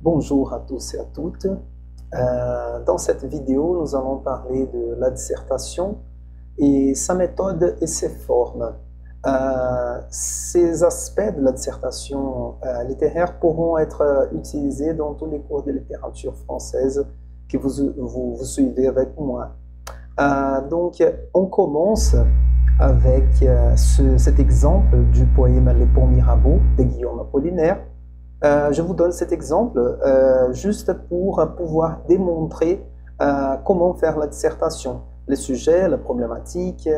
Bonjour à tous et à toutes. Dans cette vidéo, nous allons parler de la dissertation et sa méthode et ses formes. Ces aspects de la dissertation littéraire pourront être utilisés dans tous les cours de littérature française que vous suivez avec moi. Donc, on commence avec cet exemple du poème Les Ponts Mirabeau de Guillaume Apollinaire. Je vous donne cet exemple juste pour pouvoir démontrer comment faire la dissertation, les sujets, la problématique,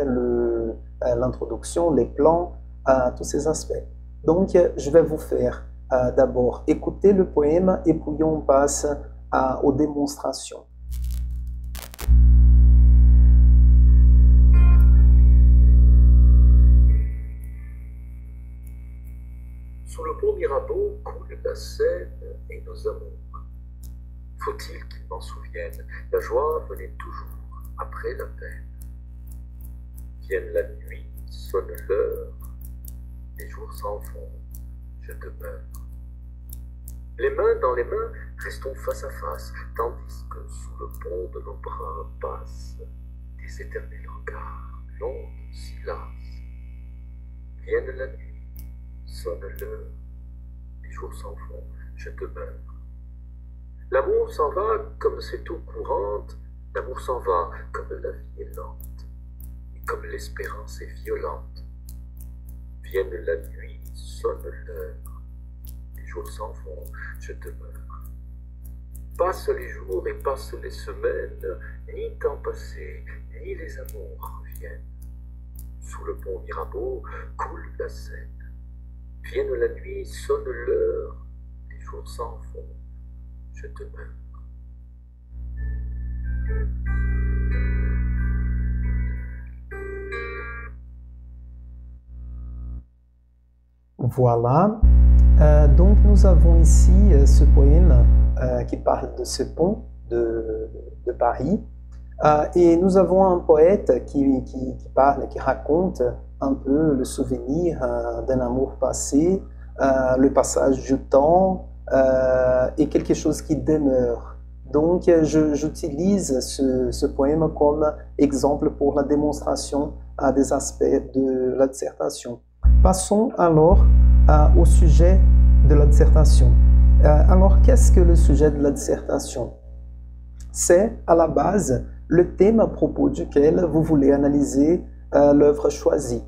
l'introduction, les plans, tous ces aspects. Donc, je vais vous faire d'abord écouter le poème et puis on passe aux démonstrations. Sous le pont Mirabeau coule la Seine et nos amours. Faut-il qu'ils m'en souviennent, la joie venait toujours après la peine. Vienne la nuit, sonne l'heure, les jours s'en vont, je demeure. Les mains dans les mains, restons face à face, tandis que sous le pont de nos bras passent des éternels regards, longs silences. Vienne la nuit, sonne l'heure, les jours s'en vont, je demeure. L'amour s'en va comme cette eau courante, l'amour s'en va comme la vie est lente, et comme l'espérance est violente. Vienne la nuit, sonne l'heure, les jours s'en vont, je demeure. Passent les jours et passent les semaines, ni temps passé, ni les amours reviennent. Sous le pont Mirabeau coule la Seine. Vienne la nuit, sonne l'heure, les jours s'en vont, je demeure. Voilà. Donc nous avons ici ce poème qui parle de ce pont de Paris. Et nous avons un poète qui parle, qui raconte un peu le souvenir d'un amour passé, le passage du temps et quelque chose qui demeure. Donc j'utilise ce poème comme exemple pour la démonstration des aspects de la dissertation. Passons alors au sujet de la dissertation. Alors qu'est-ce que le sujet de la dissertation? C'est à la base le thème à propos duquel vous voulez analyser l'œuvre choisie.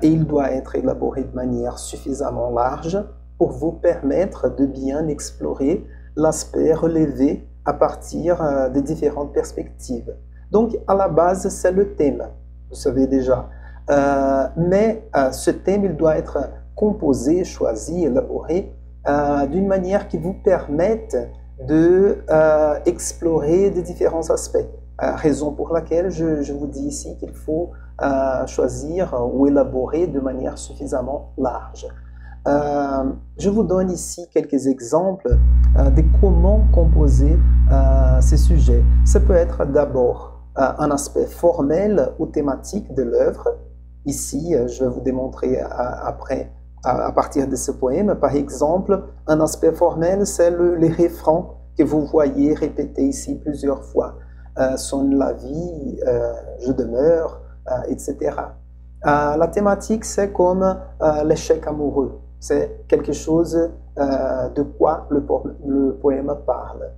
Et il doit être élaboré de manière suffisamment large pour vous permettre de bien explorer l'aspect relevé à partir des différentes perspectives. Donc, à la base, c'est le thème, vous savez déjà. Mais ce thème, il doit être composé, choisi, élaboré d'une manière qui vous permette de explorer des différents aspects. Raison pour laquelle je vous dis ici qu'il faut choisir ou élaborer de manière suffisamment large. Je vous donne ici quelques exemples de comment composer ces sujets. Ça peut être d'abord un aspect formel ou thématique de l'œuvre. Ici, je vais vous démontrer après, à partir de ce poème. Par exemple, un aspect formel, c'est les refrains que vous voyez répétés ici plusieurs fois. Sonne la vie, je demeure, etc. La thématique, c'est comme l'échec amoureux. C'est quelque chose de quoi le poème parle.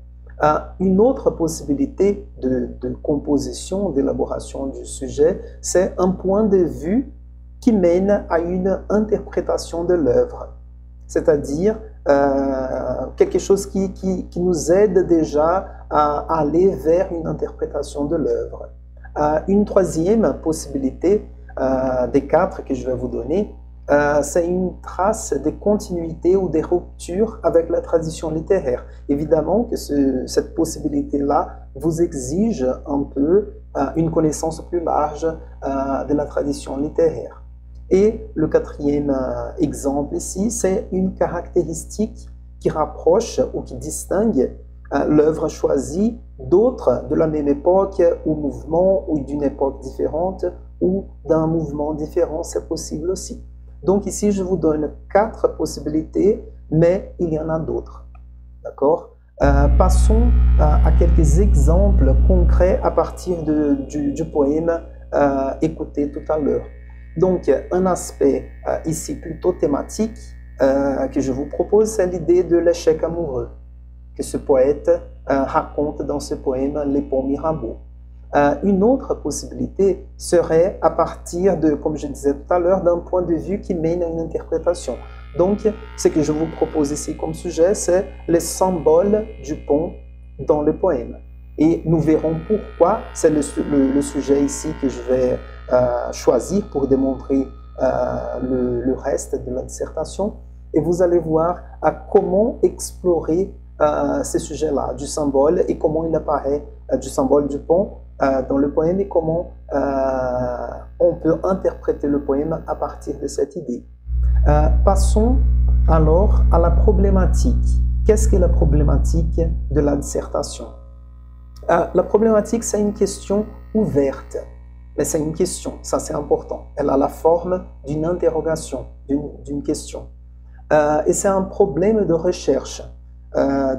Une autre possibilité de composition, d'élaboration du sujet, c'est un point de vue qui mène à une interprétation de l'œuvre. C'est-à-dire quelque chose qui nous aide déjà à aller vers une interprétation de l'œuvre. Une troisième possibilité des quatre que je vais vous donner, c'est une trace de continuité ou des ruptures avec la tradition littéraire. Évidemment que cette possibilité-là vous exige un peu une connaissance plus large de la tradition littéraire. Et le quatrième exemple ici, c'est une caractéristique qui rapproche ou qui distingue l'œuvre choisie d'autres de la même époque ou mouvement ou d'une époque différente ou d'un mouvement différent, c'est possible aussi. Donc ici, je vous donne 4 possibilités, mais il y en a d'autres. D'accord? Passons à quelques exemples concrets à partir du poème écouté tout à l'heure. Donc, un aspect ici plutôt thématique que je vous propose, c'est l'idée de l'échec amoureux que ce poète raconte dans ce poème Les Ponts Mirabeau. Une autre possibilité serait à partir de, comme je disais tout à l'heure, d'un point de vue qui mène à une interprétation. Donc, ce que je vous propose ici comme sujet, c'est les symboles du pont dans le poème. Et nous verrons pourquoi c'est le sujet ici que je vais choisir pour démontrer le reste de la dissertation. Et vous allez voir comment explorer ces sujets-là du symbole et comment il apparaît du symbole du pont dans le poème et comment on peut interpréter le poème à partir de cette idée. Passons alors à la problématique. Qu'est-ce que la problématique de la dissertation? La problématique, c'est une question ouverte, mais c'est une question, ça c'est important. Elle a la forme d'une interrogation, d'une question. Et c'est un problème de recherche.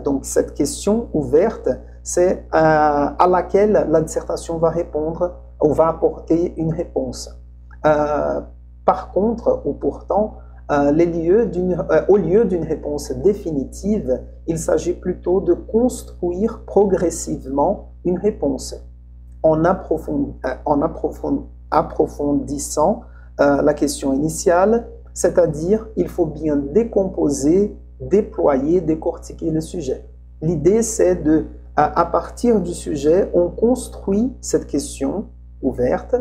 Donc cette question ouverte, c'est à laquelle la dissertation va répondre ou va apporter une réponse. Par contre, ou pourtant, au lieu d'une réponse définitive, il s'agit plutôt de construire progressivement une réponse en approfondissant la question initiale, c'est-à-dire il faut bien décomposer, déployer, décortiquer le sujet. L'idée, c'est à partir du sujet, on construit cette question ouverte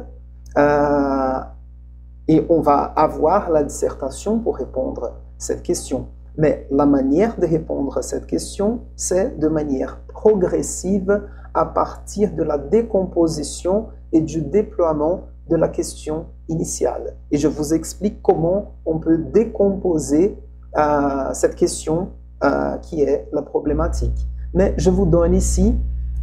et on va avoir la dissertation pour répondre à cette question. Mais la manière de répondre à cette question, c'est de manière progressive à partir de la décomposition et du déploiement de la question initiale. Et je vous explique comment on peut décomposer cette question qui est la problématique. Mais je vous donne ici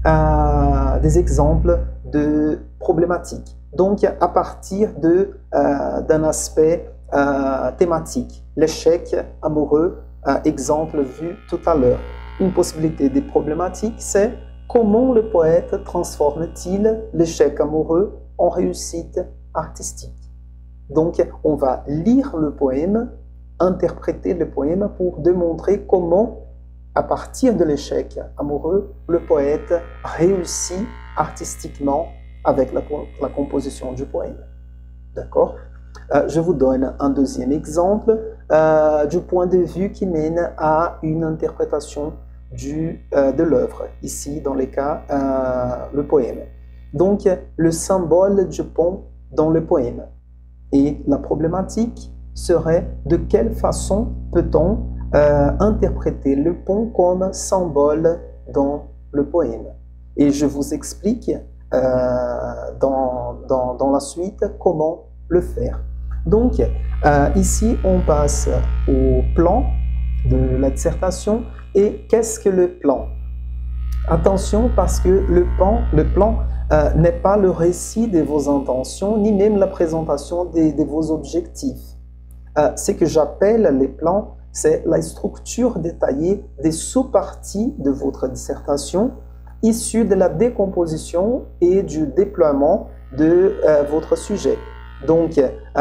des exemples de problématiques. Donc, à partir d'un aspect thématique, l'échec amoureux, exemple vu tout à l'heure. Une possibilité des problématiques, c'est comment le poète transforme-t-il l'échec amoureux en réussite artistique. Donc, on va lire le poème, interpréter le poème pour démontrer comment, à partir de l'échec amoureux, le poète réussit artistiquement avec la composition du poème. D'accord? Je vous donne un deuxième exemple du point de vue qui mène à une interprétation de l'œuvre, ici dans les cas, le poème. Donc, le symbole du pont dans le poème. Et la problématique serait de quelle façon peut-on interpréter le pont comme symbole dans le poème. Et je vous explique dans la suite comment le faire. Donc, ici, on passe au plan de la dissertation. Et qu'est-ce que le plan? Attention, parce que le plan n'est pas le récit de vos intentions, ni même la présentation de vos objectifs. Ce que j'appelle les plans, c'est la structure détaillée des sous-parties de votre dissertation, issue de la décomposition et du déploiement de votre sujet. Donc,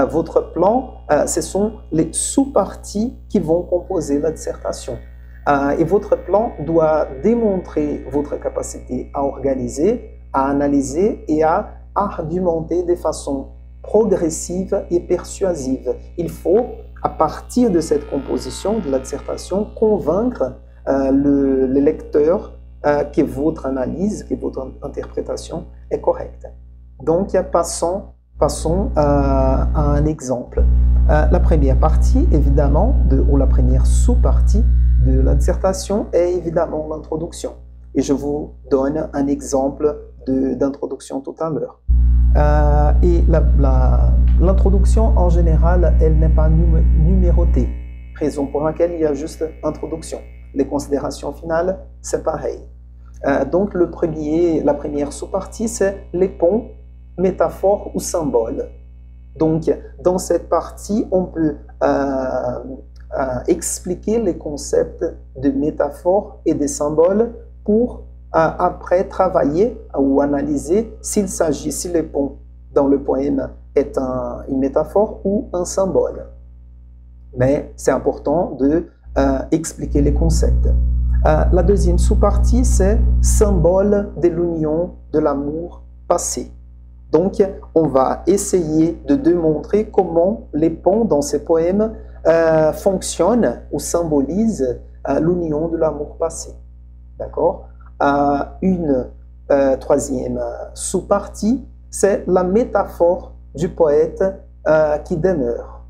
votre plan, ce sont les sous-parties qui vont composer la dissertation. Et votre plan doit démontrer votre capacité à organiser, à analyser et à argumenter de façon progressive et persuasive. Il faut, à partir de cette composition de la dissertation, convaincre le lecteur que votre analyse, que votre interprétation est correcte. Donc, passons à un exemple. La première partie, évidemment, ou la première sous-partie de la dissertation est évidemment l'introduction. Et je vous donne un exemple d'introduction tout à l'heure. Et l'introduction, en général, elle n'est pas numérotée, raison pour laquelle il y a juste introduction. Les considérations finales, c'est pareil. Donc, la première sous-partie, c'est les ponts, métaphores ou symboles. Donc, dans cette partie, on peut expliquer les concepts de métaphores et de symboles pour après travailler ou analyser s'il s'agit, si le pont dans le poème est une métaphore ou un symbole. Mais c'est important de expliquer les concepts. La deuxième sous-partie, c'est symbole de l'union de l'amour passé. Donc, on va essayer de démontrer comment les ponts dans ces poèmes fonctionnent ou symbolisent l'union de l'amour passé. D'accord? Une troisième sous-partie, c'est la métaphore du poète qui demeure.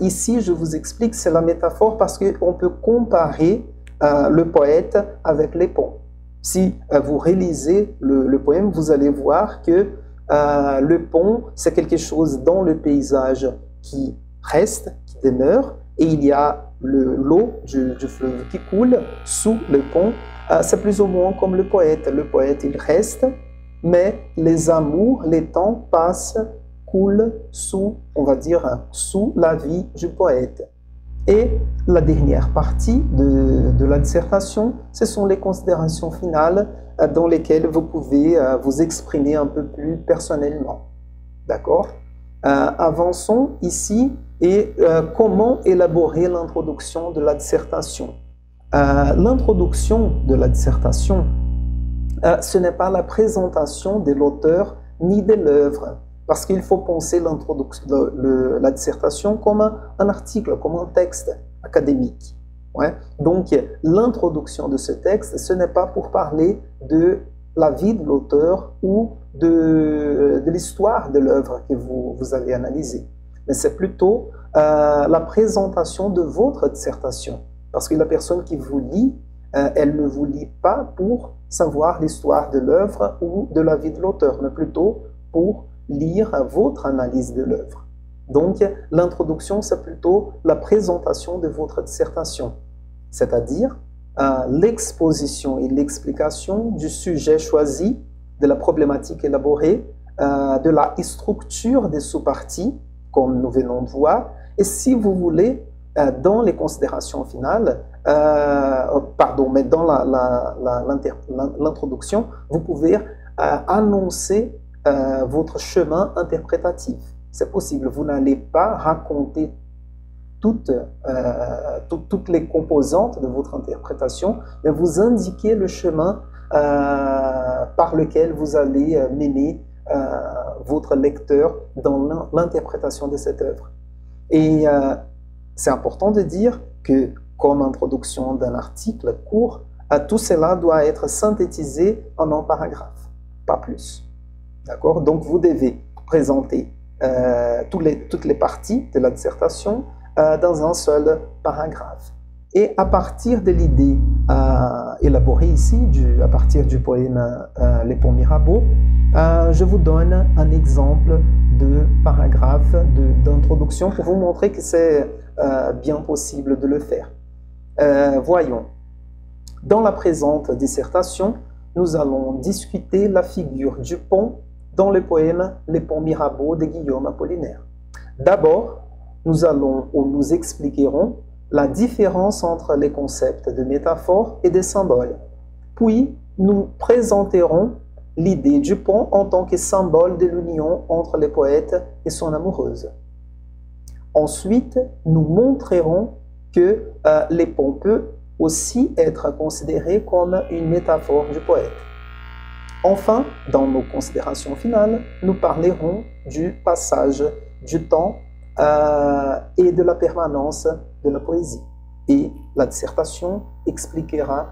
Ici, je vous explique, c'est la métaphore parce qu'on peut comparer le poète avec les ponts. Si vous réalisez le poème, vous allez voir que le pont, c'est quelque chose dans le paysage qui reste, qui demeure, et il y a l'eau du fleuve qui coule sous le pont. C'est plus ou moins comme le poète. Le poète, il reste, mais les amours, les temps passent, coulent sous, on va dire, sous la vie du poète. Et la dernière partie de la dissertation, ce sont les considérations finales dans lesquelles vous pouvez vous exprimer un peu plus personnellement. D'accord? Avançons ici et comment élaborer l'introduction de la dissertation. L'introduction de la dissertation, ce n'est pas la présentation de l'auteur ni de l'œuvre, parce qu'il faut penser la dissertation comme un article, comme un texte académique. Ouais. Donc, l'introduction de ce texte, ce n'est pas pour parler de la vie de l'auteur ou de l'histoire de l'œuvre que vous avez analysée, mais c'est plutôt la présentation de votre dissertation. Parce que la personne qui vous lit, elle ne vous lit pas pour savoir l'histoire de l'œuvre ou de la vie de l'auteur, mais plutôt pour lire votre analyse de l'œuvre. Donc, l'introduction, c'est plutôt la présentation de votre dissertation, c'est-à-dire l'exposition et l'explication du sujet choisi, de la problématique élaborée, de la structure des sous-parties, comme nous venons de voir, et si vous voulez, dans les considérations finales, mais dans l'introduction, vous pouvez annoncer votre chemin interprétatif. C'est possible, vous n'allez pas raconter toutes les composantes de votre interprétation, mais vous indiquez le chemin par lequel vous allez mener votre lecteur dans l'interprétation de cette œuvre. Et c'est important de dire que, comme introduction d'un article court, tout cela doit être synthétisé en un paragraphe, pas plus. D'accord? Donc, vous devez présenter toutes les parties de la dissertation dans un seul paragraphe. Et à partir de l'idée élaborée ici, à partir du poème Les Ponts Mirabeau, je vous donne un exemple de paragraphe d'introduction pour vous montrer que c'est bien possible de le faire. Voyons. Dans la présente dissertation, nous allons discuter la figure du pont dans le poème Les Ponts Mirabeau de Guillaume Apollinaire. D'abord, nous expliquerons la différence entre les concepts de métaphore et de symboles. Puis, nous présenterons l'idée du pont en tant que symbole de l'union entre le poète et son amoureuse. Ensuite, nous montrerons que le pont peut aussi être considéré comme une métaphore du poète. Enfin, dans nos considérations finales, nous parlerons du passage du temps et de la permanence de la poésie. Et la dissertation expliquera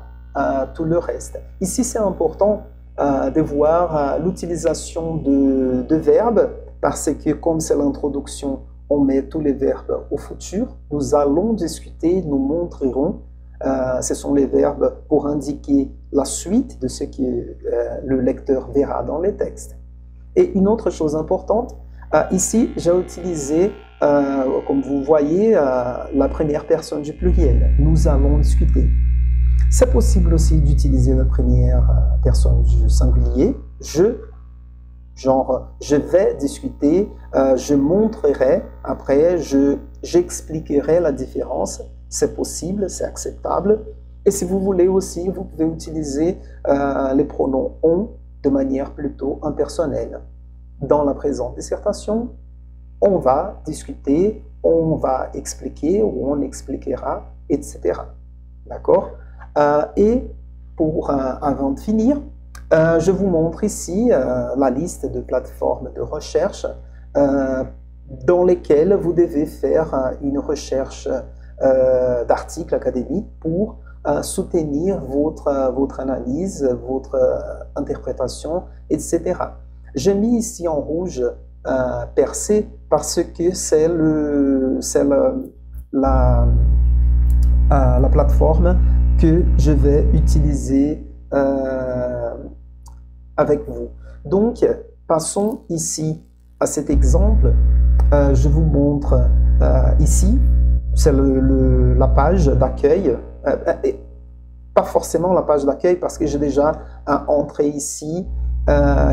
tout le reste. Ici, c'est important de voir l'utilisation de verbes, parce que comme c'est l'introduction, on met tous les verbes au futur. Nous allons discuter, nous montrerons, ce sont les verbes pour indiquer la suite de ce que le lecteur verra dans les textes. Et une autre chose importante, ici, j'ai utilisé, comme vous voyez, la première personne du pluriel. Nous allons discuter. C'est possible aussi d'utiliser la première personne du singulier, je, Genre, je vais discuter, je montrerai, après, j'expliquerai la différence. C'est possible, c'est acceptable. Et si vous voulez aussi, vous pouvez utiliser les pronoms on de manière plutôt impersonnelle. Dans la présente dissertation, on va discuter, on va expliquer ou on expliquera, etc. D'accord? Et avant de finir, je vous montre ici la liste de plateformes de recherche dans lesquelles vous devez faire une recherche d'articles académiques pour soutenir votre analyse, votre interprétation, etc. J'ai mis ici en rouge percé parce que c'est la plateforme que je vais utiliser avec vous. Donc, passons ici à cet exemple. Je vous montre ici, c'est la page d'accueil. Pas forcément la page d'accueil parce que j'ai déjà entré ici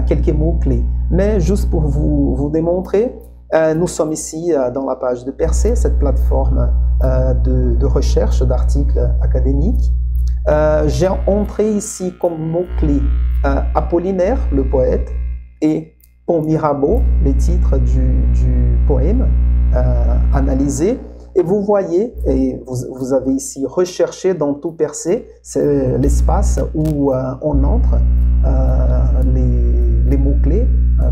quelques mots-clés. Mais juste pour vous démontrer, nous sommes ici dans la page de Percé, cette plateforme de recherche d'articles académiques. J'ai entré ici comme mots-clés Apollinaire, le poète, et Pont Mirabeau, les titres du poème analysé. Et vous voyez, et vous avez ici recherché dans tout Percé, c'est l'espace où on entre les mots-clés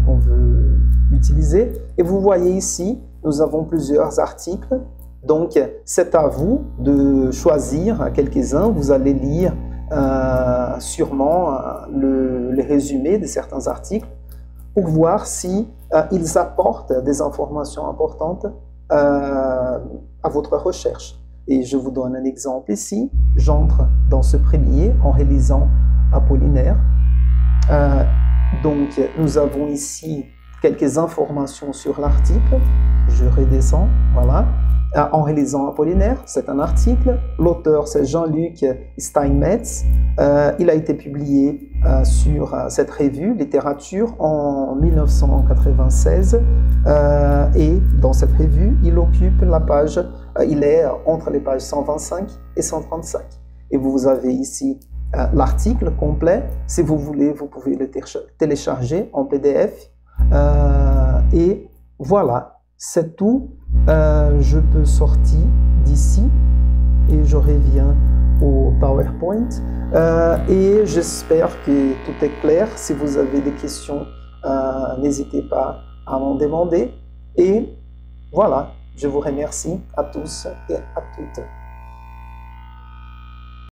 qu'on veut utiliser. Et vous voyez ici, nous avons plusieurs articles. Donc, c'est à vous de choisir quelques-uns. Vous allez lire sûrement les résumés de certains articles pour voir si ils apportent des informations importantes à votre recherche. Et je vous donne un exemple ici. J'entre dans ce premier en relisant Apollinaire. Donc, nous avons ici quelques informations sur l'article. Je redescends, voilà. En relisant Apollinaire, c'est un article. L'auteur, c'est Jean-Luc Steinmetz. Il a été publié sur cette revue Littérature en 1996. Et dans cette revue, il occupe la page, il est entre les pages 125 et 135. Et vous avez ici l'article complet. Si vous voulez, vous pouvez le télécharger en PDF. Et voilà, c'est tout. Je peux sortir d'ici et je reviens au PowerPoint. Et j'espère que tout est clair. Si vous avez des questions, n'hésitez pas à m'en demander. Et voilà, je vous remercie à tous et à toutes.